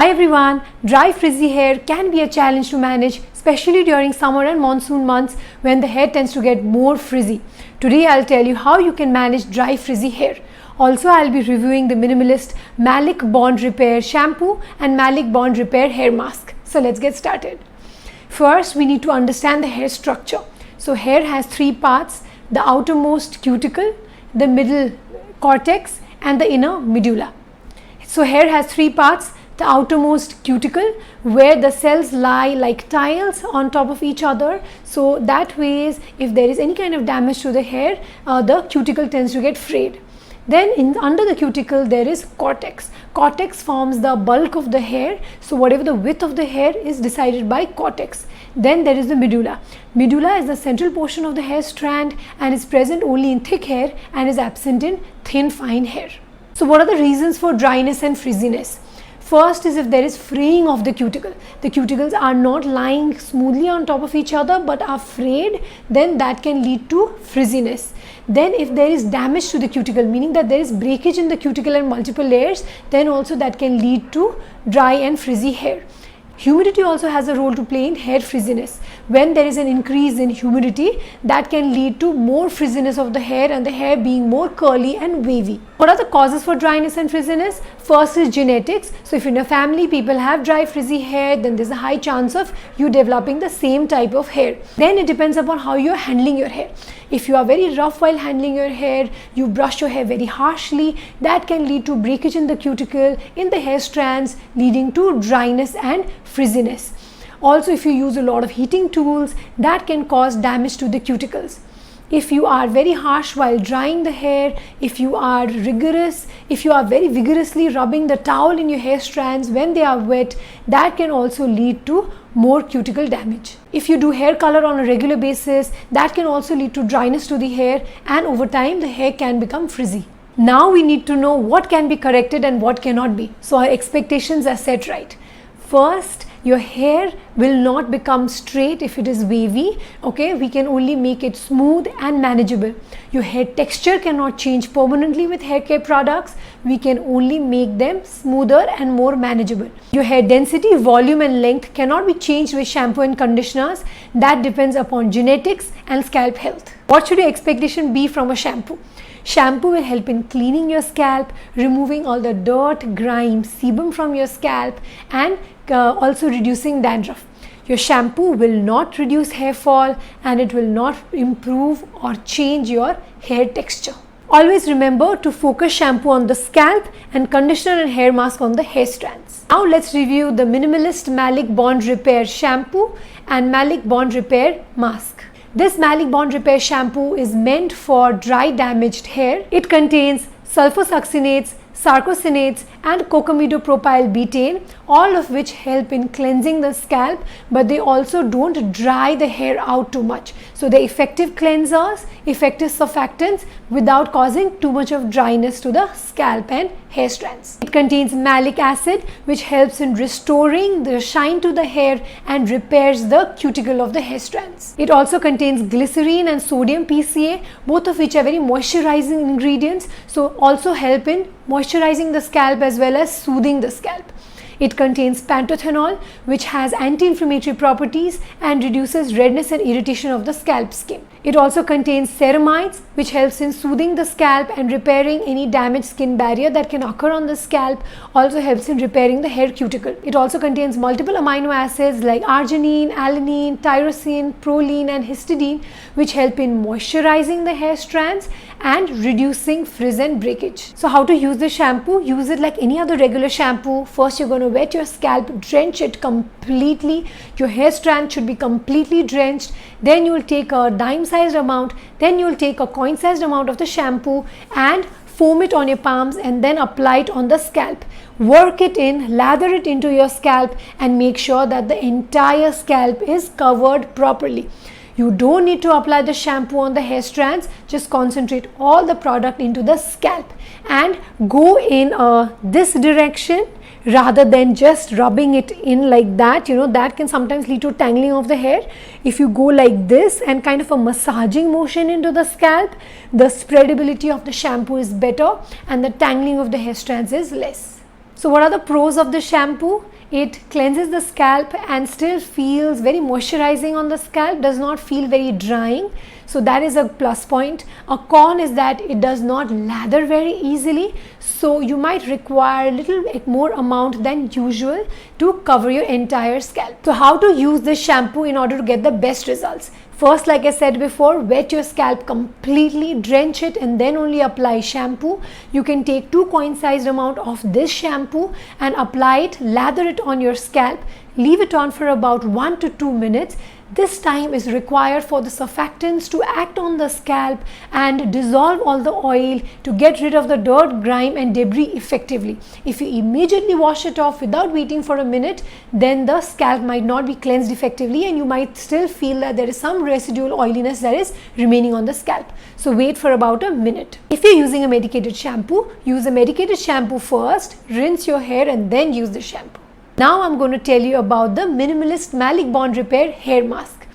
Hi everyone, dry frizzy hair can be a challenge to manage, especially during summer and monsoon months when the hair tends to get more frizzy. Today I'll tell you how you can manage dry frizzy hair. Also I'll be reviewing the Minimalist Maleic Bond Repair shampoo and Maleic Bond Repair hair mask. So let's get started. First we need to understand the hair structure. So hair has three parts: the outermost cuticle, the middle cortex and the inner medulla. So hair has three parts: the outermost cuticle, where the cells lie like tiles on top of each other, so that ways if there is any kind of damage to the hair, the cuticle tends to get frayed. Then under the cuticle there is cortex. Cortex forms the bulk of the hair, so whatever the width of the hair is decided by cortex. Then there is the medulla. Medulla is the central portion of the hair strand and is present only in thick hair and is absent in thin fine hair. So what are the reasons for dryness and frizziness? First is if there is fraying of the cuticle. The cuticles are not lying smoothly on top of each other but are frayed, then that can lead to frizziness. Then if there is damage to the cuticle, meaning that there is breakage in the cuticle and multiple layers, then also that can lead to dry and frizzy hair. Humidity also has a role to play in hair frizziness. When there is an increase in humidity, that can lead to more frizziness of the hair and the hair being more curly and wavy. What are the causes for dryness and frizziness? First is genetics. So if in a family people have dry frizzy hair, then there's a high chance of you developing the same type of hair. Then it depends upon how you're handling your hair. If you are very rough while handling your hair, you brush your hair very harshly, that can lead to breakage in the cuticle, in the hair strands, leading to dryness and frizziness. Also, if you use a lot of heating tools, that can cause damage to the cuticles. If you are very harsh while drying the hair, if you are rigorous, if you are very vigorously rubbing the towel in your hair strands when they are wet, that can also lead to more cuticle damage. If you do hair color on a regular basis, that can also lead to dryness to the hair, and over time the hair can become frizzy. Now we need to know what can be corrected and what cannot be, so our expectations are set right. First, your hair will not become straight if it is wavy. Okay, we can only make it smooth and manageable. Your hair texture cannot change permanently with hair care products. We can only make them smoother and more manageable. Your hair density, volume and length cannot be changed with shampoo and conditioners. That depends upon genetics and scalp health. What should your expectation be from a shampoo? Shampoo will help in cleaning your scalp, removing all the dirt, grime, sebum from your scalp, and also reducing dandruff. Your shampoo will not reduce hair fall, and it will not improve or change your hair texture. Always remember to focus shampoo on the scalp and conditioner and hair mask on the hair strands. Now let's review the Minimalist Maleic Bond Repair shampoo and Maleic Bond Repair mask. This Maleic Bond Repair shampoo is meant for dry damaged hair. It contains sulfosuccinates, sarcosinates and cocamidopropyl betaine, all of which help in cleansing the scalp, but they also don't dry the hair out too much. So they're effective cleansers, effective surfactants without causing too much of dryness to the scalp and hair strands. It contains malic acid, which helps in restoring the shine to the hair and repairs the cuticle of the hair strands. It also contains glycerine and sodium PCA, both of which are very moisturizing ingredients, so also help in moisturizing the scalp as well as soothing the scalp. It contains pantothenol, which has anti-inflammatory properties and reduces redness and irritation of the scalp skin. It also contains ceramides, which helps in soothing the scalp and repairing any damaged skin barrier that can occur on the scalp, also helps in repairing the hair cuticle. It also contains multiple amino acids like arginine, alanine, tyrosine, proline and histidine, which help in moisturizing the hair strands and reducing frizz and breakage. So how to use the shampoo? Use it like any other regular shampoo. First you're going to wet your scalp, drench it completely. Your hair strand should be completely drenched. Then you will take a dime sized amount, then you will take a coin sized amount of the shampoo and foam it on your palms and then apply it on the scalp. Work it in, lather it into your scalp and make sure that the entire scalp is covered properly. You don't need to apply the shampoo on the hair strands, just concentrate all the product into the scalp and go in this direction rather than just rubbing it in like that. That can sometimes lead to tangling of the hair. If you go like this and kind of a massaging motion into the scalp, the spreadability of the shampoo is better and the tangling of the hair strands is less. So what are the pros of the shampoo? It cleanses the scalp and still feels very moisturizing on the scalp, does not feel very drying. So that is a plus point. A con is that it does not lather very easily. So you might require a little bit more amount than usual to cover your entire scalp. So how to use this shampoo in order to get the best results? First, like I said before, wet your scalp completely, drench it and then only apply shampoo. You can take 2 coin-sized amount of this shampoo and apply it, lather it on your scalp, leave it on for about 1 to 2 minutes. This time is required for the surfactants to act on the scalp and dissolve all the oil to get rid of the dirt, grime and debris effectively. If you immediately wash it off without waiting for a minute, then the scalp might not be cleansed effectively and you might still feel that there is some residual oiliness that is remaining on the scalp. So wait for about a minute. If you're using a medicated shampoo, use a medicated shampoo first, rinse your hair and then use the shampoo. Now I'm going to tell you about the Minimalist Malic Bond Repair hair mask.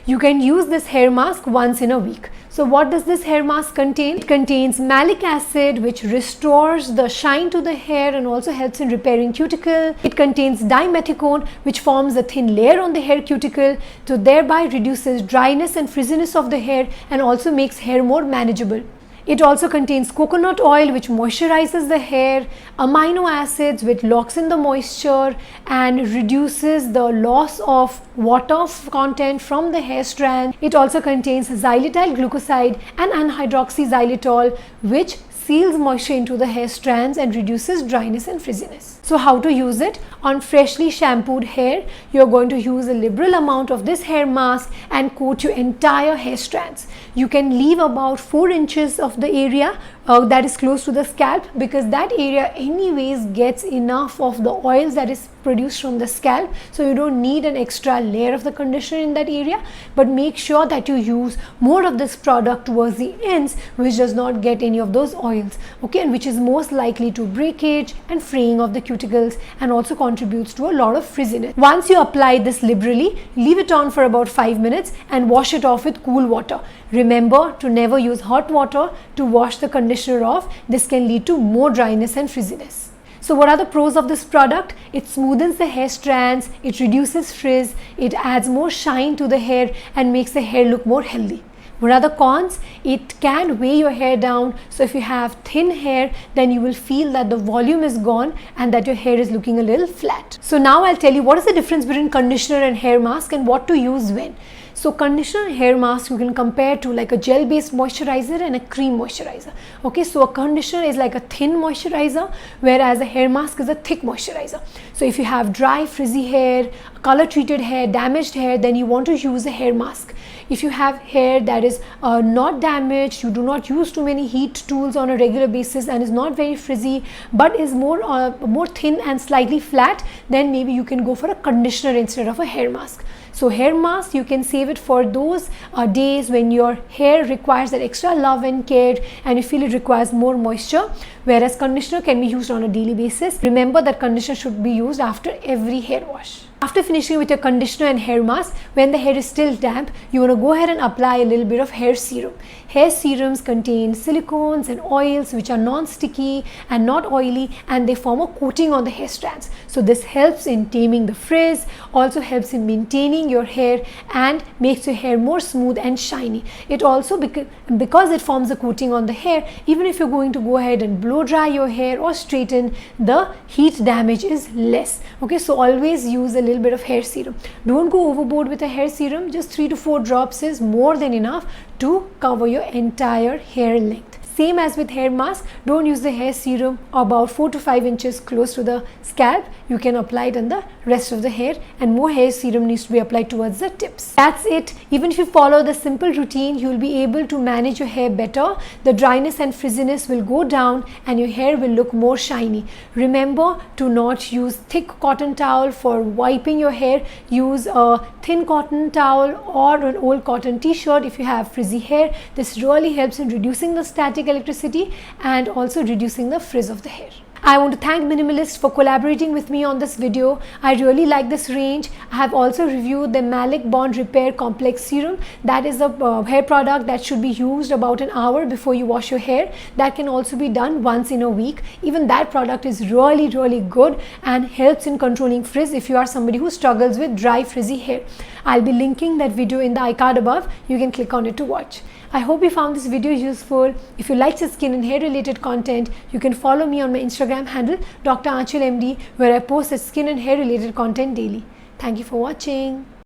You can use this hair mask once in a week. So what does this hair mask contain? It contains malic acid, which restores the shine to the hair and also helps in repairing cuticle. It contains dimethicone, which forms a thin layer on the hair cuticle, so thereby reduces dryness and frizziness of the hair and also makes hair more manageable. It also contains coconut oil, which moisturizes the hair, amino acids, which locks in the moisture and reduces the loss of water content from the hair strand. It also contains xylitol glucoside and anhydroxyxylitol, which seals moisture into the hair strands and reduces dryness and frizziness. So how to use it? On freshly shampooed hair, you're going to use a liberal amount of this hair mask and coat your entire hair strands. You can leave about 4 inches of the area that is close to the scalp, because that area anyways gets enough of the oils that is produced from the scalp, so you don't need an extra layer of the conditioner in that area. But make sure that you use more of this product towards the ends, which does not get any of those oils, okay, and which is most likely to breakage and fraying of the cuticles and also contributes to a lot of frizziness. Once you apply this liberally, leave it on for about 5 minutes and wash it off with cool water. Remember to never use hot water to wash the conditioner off. This can lead to more dryness and frizziness. So what are the pros of this product? It smoothens the hair strands, it reduces frizz, it adds more shine to the hair and makes the hair look more healthy. What are the cons? It can weigh your hair down. So if you have thin hair, then you will feel that the volume is gone and that your hair is looking a little flat. So now I'll tell you what is the difference between conditioner and hair mask and what to use when. So conditioner and hair mask you can compare to like a gel based moisturizer and a cream moisturizer. Okay, so a conditioner is like a thin moisturizer, whereas a hair mask is a thick moisturizer. So if you have dry frizzy hair, color treated hair, damaged hair, then you want to use a hair mask. If you have hair that is not damaged, you do not use too many heat tools on a regular basis and is not very frizzy but is more thin and slightly flat, then maybe you can go for a conditioner instead of a hair mask. So hair mask, you can save it for those days when your hair requires that extra love and care and you feel it requires more moisture, whereas conditioner can be used on a daily basis. Remember that conditioner should be used after every hair wash. After finishing with your conditioner and hair mask, when the hair is still damp, you want to go ahead and apply a little bit of hair serum. Hair serums contain silicones and oils which are non-sticky and not oily, and they form a coating on the hair strands. So this helps in taming the frizz, also helps in maintaining your hair and makes your hair more smooth and shiny. It also, because it forms a coating on the hair, even if you're going to go ahead and blow dry your hair or straighten, the heat damage is less. Okay, so always use a little bit of hair serum. Don't go overboard with a hair serum. Just 3 to 4 drops is more than enough to cover your entire hair length. Same as with hair mask, don't use the hair serum about 4 to 5 inches close to the scalp. You can apply it on the rest of the hair, and more hair serum needs to be applied towards the tips. That's it. Even if you follow the simple routine, you will be able to manage your hair better. The dryness and frizziness will go down and your hair will look more shiny. Remember to not use thick cotton towel for wiping your hair. Use a thin cotton towel or an old cotton t-shirt if you have frizzy hair. This really helps in reducing the static electricity and also reducing the frizz of the hair. I want to thank Minimalist for collaborating with me on this video. I really like this range. I have also reviewed the Maleic Bond Repair Complex Serum. That is a hair product that should be used about an hour before you wash your hair. That can also be done once in a week. Even that product is really good and helps in controlling frizz if you are somebody who struggles with dry frizzy hair. I'll be linking that video in the iCard above. You can click on it to watch. I hope you found this video useful. If you like the skin and hair related content, you can follow me on my Instagram handle Dr. Aanchal MD, where I post the skin and hair related content daily. Thank you for watching.